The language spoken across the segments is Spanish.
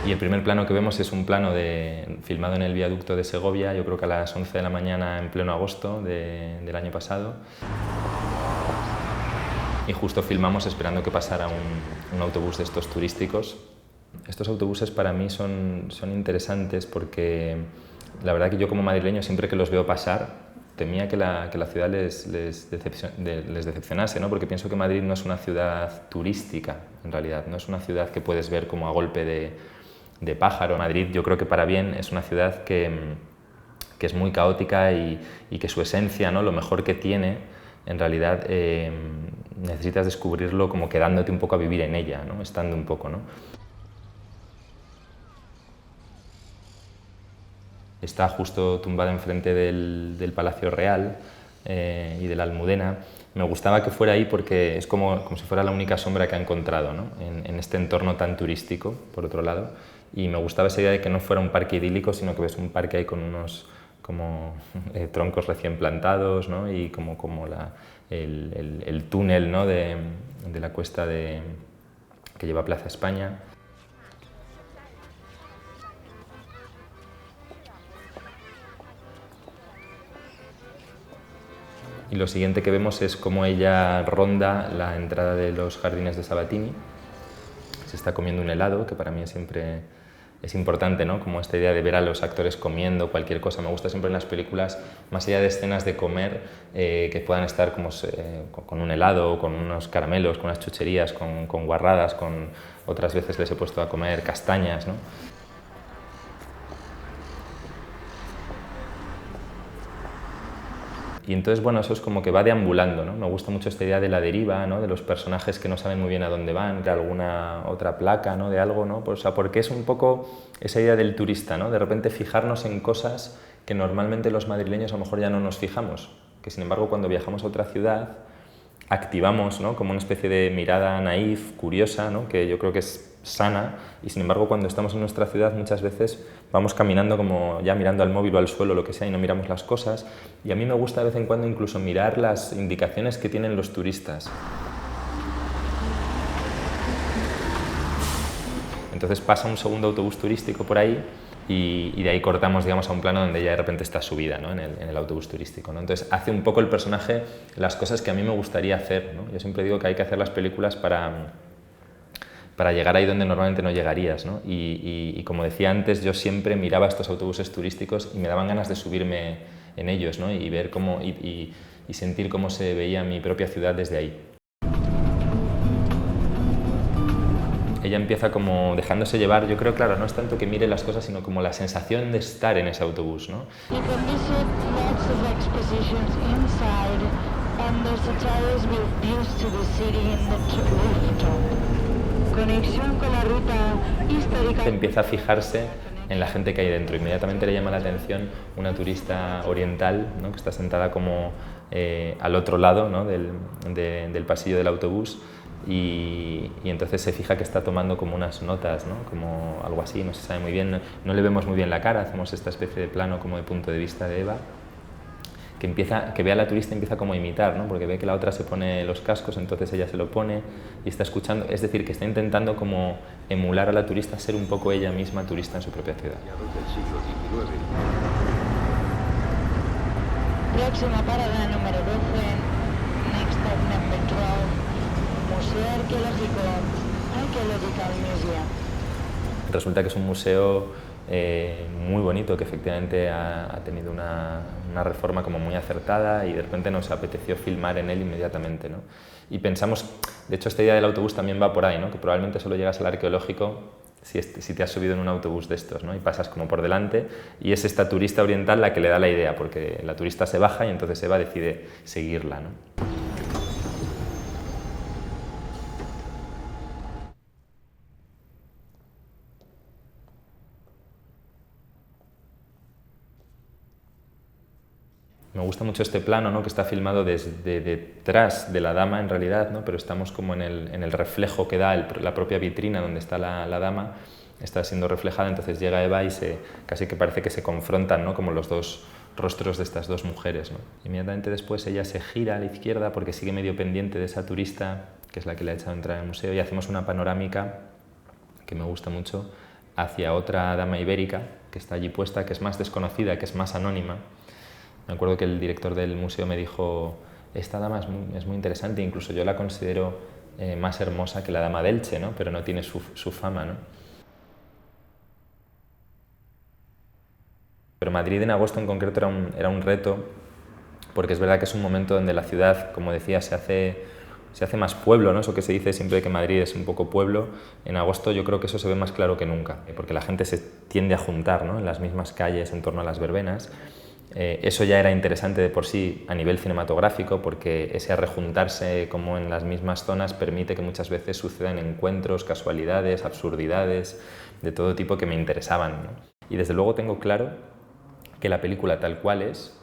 Y el primer plano que vemos es un plano filmado en el viaducto de Segovia, yo creo que a las 11 de la mañana en pleno agosto del año pasado. Y justo filmamos esperando que pasara un autobús de estos turísticos. Estos autobuses para mí son interesantes porque la verdad que yo como madrileño siempre que los veo pasar temía que la ciudad les decepcionase, ¿no? Porque pienso que Madrid no es una ciudad turística, en realidad, no es una ciudad que puedes ver como a golpe de pájaro. Madrid, yo creo que para bien, es una ciudad que es muy caótica y que su esencia, ¿no? Lo mejor que tiene, en realidad necesitas descubrirlo como quedándote un poco a vivir en ella, ¿no? Estando un poco, ¿no? Está justo tumbada enfrente del Palacio Real y de la Almudena. Me gustaba que fuera ahí porque es como si fuera la única sombra que ha encontrado, ¿no? en este entorno tan turístico, por otro lado. Y me gustaba esa idea de que no fuera un parque idílico, sino que ves un parque ahí con unos troncos recién plantados, ¿no? Y como el túnel, ¿no? de la cuesta que lleva a Plaza España. Y lo siguiente que vemos es cómo ella ronda la entrada de los jardines de Sabatini. Se está comiendo un helado, que para mí siempre es importante, ¿no? Como esta idea de ver a los actores comiendo cualquier cosa. Me gusta siempre en las películas, más allá de escenas de comer, que puedan estar como, con un helado, con unos caramelos, con unas chucherías, con guarradas, otras veces les he puesto a comer castañas, ¿no? Y entonces, bueno, eso es como que va deambulando, ¿no? Me gusta mucho esta idea de la deriva, ¿no? De los personajes que no saben muy bien a dónde van, de alguna otra placa, ¿no? De algo, ¿no? O sea, porque es un poco esa idea del turista, ¿no? De repente fijarnos en cosas que normalmente los madrileños a lo mejor ya no nos fijamos, que sin embargo cuando viajamos a otra ciudad activamos, ¿no? Como una especie de mirada naif, curiosa, ¿no? Que yo creo que es sana, y sin embargo cuando estamos en nuestra ciudad muchas veces vamos caminando como ya mirando al móvil o al suelo, lo que sea, y no miramos las cosas. Y a mí me gusta de vez en cuando incluso mirar las indicaciones que tienen los turistas. Entonces pasa un segundo autobús turístico por ahí y de ahí cortamos, digamos, a un plano donde ella de repente está subida, ¿no? en el autobús turístico, ¿no? Entonces hace un poco el personaje las cosas que a mí me gustaría hacer, ¿no? Yo siempre digo que hay que hacer las películas para llegar ahí donde normalmente no llegarías, ¿no? Y como decía antes, yo siempre miraba estos autobuses turísticos y me daban ganas de subirme en ellos, ¿no? Y ver cómo, y sentir cómo se veía mi propia ciudad desde ahí. Ella empieza como dejándose llevar, yo creo, claro, no es tanto que mire las cosas, sino como la sensación de estar en ese autobús, ¿no? Conexión con la ruta histórica. Empieza a fijarse en la gente que hay dentro. Inmediatamente le llama la atención una turista oriental, ¿no? Que está sentada como al otro lado, ¿no? del pasillo del autobús. Y entonces se fija que está tomando como unas notas, ¿no? Como algo así, no se sabe muy bien, no le vemos muy bien la cara, hacemos esta especie de plano como de punto de vista de Eva, que ve a la turista y empieza como a imitar, ¿no? Porque ve que la otra se pone los cascos, entonces ella se lo pone y está escuchando, es decir, que está intentando como emular a la turista, ser un poco ella misma turista en su propia ciudad. Próxima parada número 12, next stop number 12, Museo Arqueológico, Archaeological Museum. Resulta que es un museo muy bonito, que efectivamente ha tenido una reforma como muy acertada y de repente nos apeteció filmar en él inmediatamente, ¿no? Y pensamos, de hecho esta idea del autobús también va por ahí, ¿no? Que probablemente solo llegas al arqueológico si te has subido en un autobús de estos, ¿no? Y pasas como por delante y es esta turista oriental la que le da la idea, porque la turista se baja y entonces Eva decide seguirla, ¿no? Me gusta mucho este plano, ¿no? Que está filmado desde detrás de la dama en realidad, ¿no? Pero estamos como en el reflejo que da la propia vitrina donde está la dama, está siendo reflejada, entonces llega Eva y casi que parece que se confrontan, ¿no? Como los dos rostros de estas dos mujeres, ¿no? Inmediatamente después ella se gira a la izquierda porque sigue medio pendiente de esa turista, que es la que le ha echado entrar al museo, y hacemos una panorámica que me gusta mucho, hacia otra dama ibérica que está allí puesta, que es más desconocida, que es más anónima. Me acuerdo que el director del museo me dijo: esta dama es muy interesante, incluso yo la considero más hermosa que la dama de Elche, ¿no? Pero no tiene su fama, ¿no? Pero Madrid en agosto en concreto era un reto, porque es verdad que es un momento donde la ciudad, como decía, se hace más pueblo, ¿no? Eso que se dice siempre, que Madrid es un poco pueblo. En agosto yo creo que eso se ve más claro que nunca, porque la gente se tiende a juntar, ¿no?, en las mismas calles en torno a las verbenas. Eso ya era interesante de por sí a nivel cinematográfico, porque ese rejuntarse como en las mismas zonas permite que muchas veces sucedan encuentros, casualidades, absurdidades, de todo tipo que me interesaban, ¿no? Y desde luego tengo claro que la película tal cual es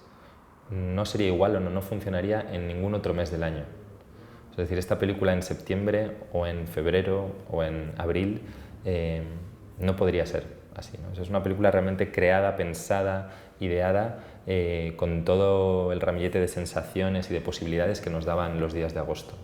no sería igual o no funcionaría en ningún otro mes del año. Es decir, esta película en septiembre o en febrero o en abril no podría ser así, ¿no? Es una película realmente creada, pensada, ideada, con todo el ramillete de sensaciones y de posibilidades que nos daban los días de agosto.